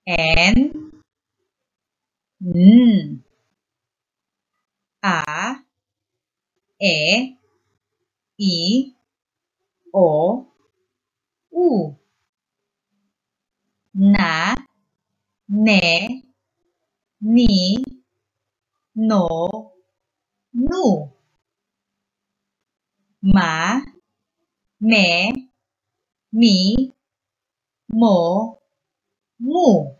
N, N, A, E, I, O, U, Na, Ne, Ni, No, Nu, Ma, Me, Mi, Mo, Mu,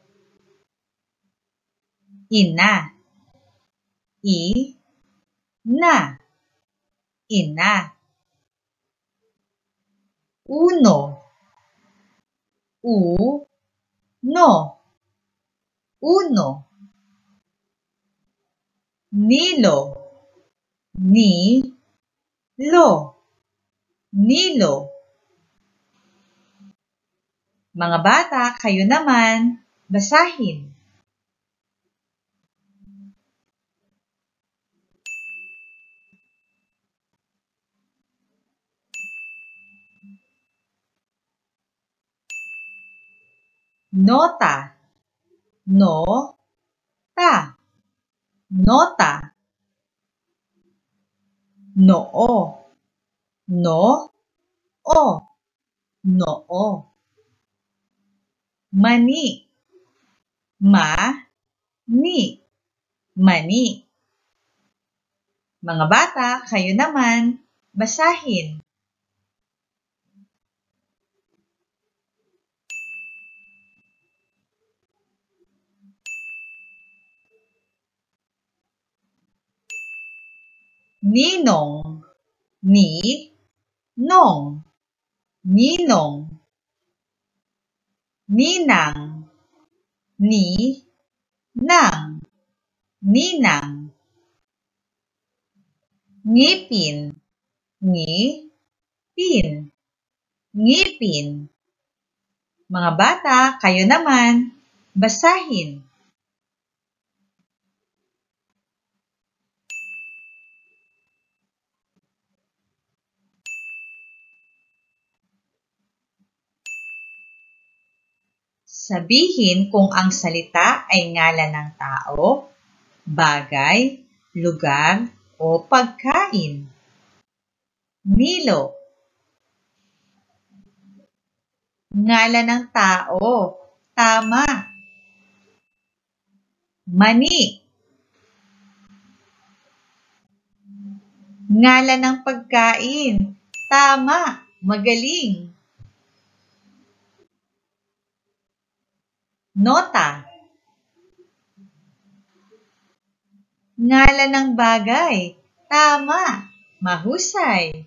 Ina, I, Na, Ina, Uno, U, No, Uno, Nilo, Ni, Lo, Nilo. Mga bata, kayo naman, basahin. Nota, no, ta, nota. Noo, no, o, noo. Mani, ma, ni, mani. Mga bata, kayo naman, basahin. Ninong, ni, nong, ninong. Ninang, ni, nang, ninang. Ngipin, ngi, pin, ngipin. Mga bata, kayo naman, basahin. Sabihin kung ang salita ay ngalan ng tao, bagay, lugar, o pagkain. Nilo. Ngalan ng tao. Tama. Mani. Ngalan ng pagkain. Tama. Magaling. Nota. Ngalan ng bagay. Tama. Mahusay.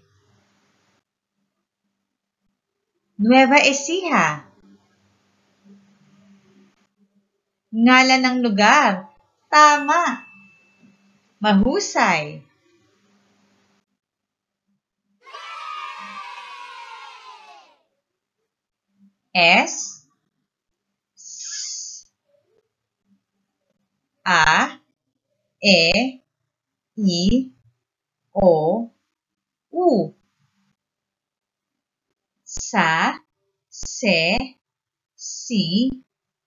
Nueva Ecija. Ngalan ng lugar. Tama. Mahusay. S, A, E, I, O, U. Sa, se, si,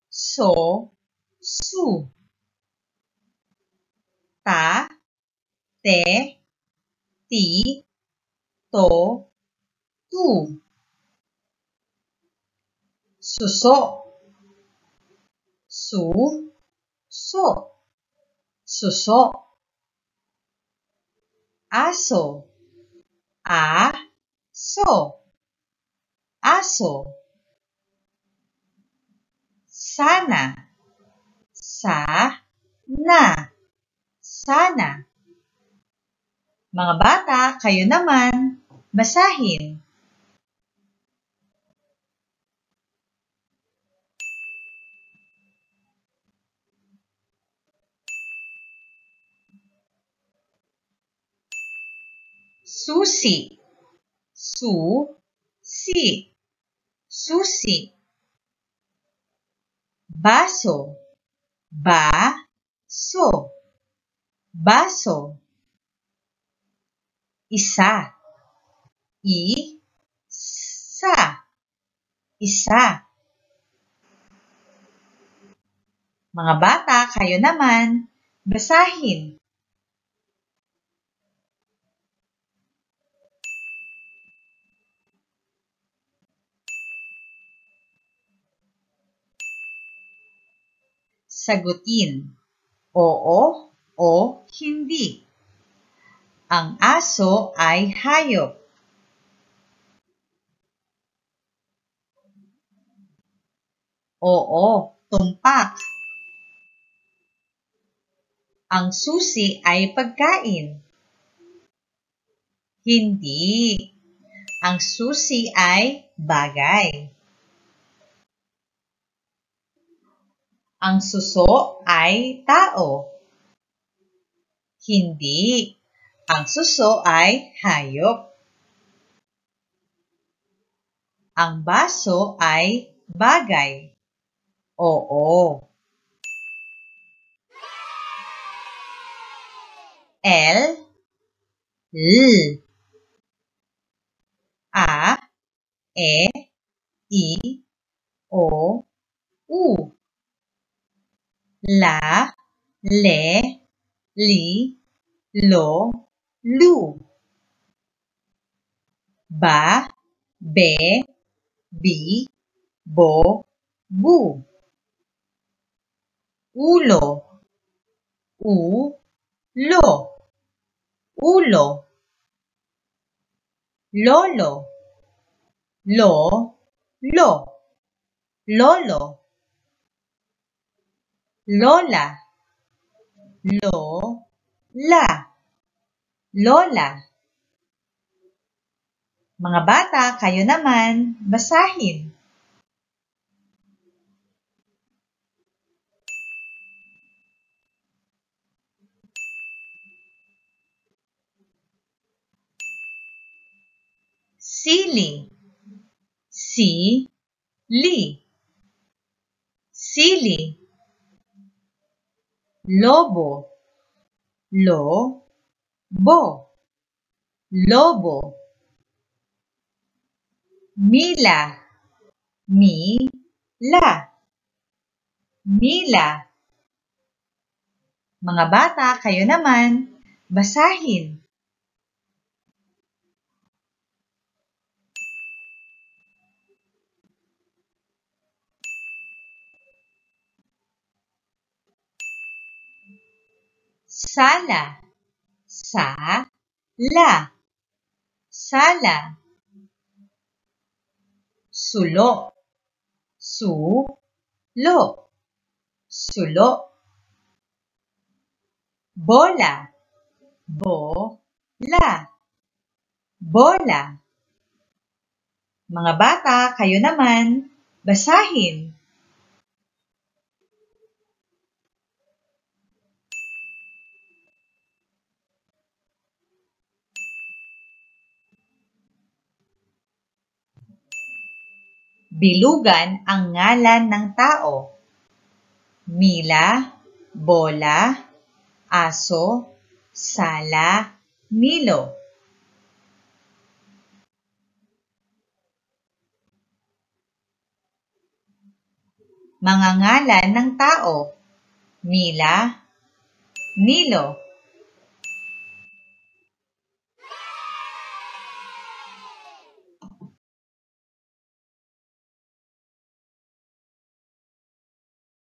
so, su. Ta, te, ti, to, tu. Suso. Su, so. Suso. Aso. A, so. Aso. Sana. Sa, na. Sana. Mga bata, kayo naman, basahin. Susi. Su, si. Susi. Baso. Ba, so. Baso. Isa. I, sa. Isa. Mga bata, kayo naman, basahin. Sagutin, oo o hindi. Ang aso ay hayop. Oo, tumpak. Ang susi ay pagkain. Hindi. Ang susi ay bagay. Ang suso ay tao. Hindi. Ang suso ay hayop. Ang baso ay bagay. Oo. L, L, A, E, I, O, U. La, le, li, lo, lu. Ba, be, bi, bo, bu. Ulo, u, lo. Ulo. Lolo, lo, lo. Lolo. Lola, lo, la. Lola. Mga bata, kayo naman, basahin. Sili, si, li. Sili. Lobo, lo, bo. Lobo. Mila, mi, la. Mila. Mga bata, kayo naman, basahin. Sala, sa, la. Sala. Sulo, su, lo. Sulo. Bola, bo, la. Bola. Mga bata, kayo naman, basahin. Bilugan ang ngalan ng tao. Mila, bola, aso, sala, Milo. Mga ngalan ng tao. Mila, Milo.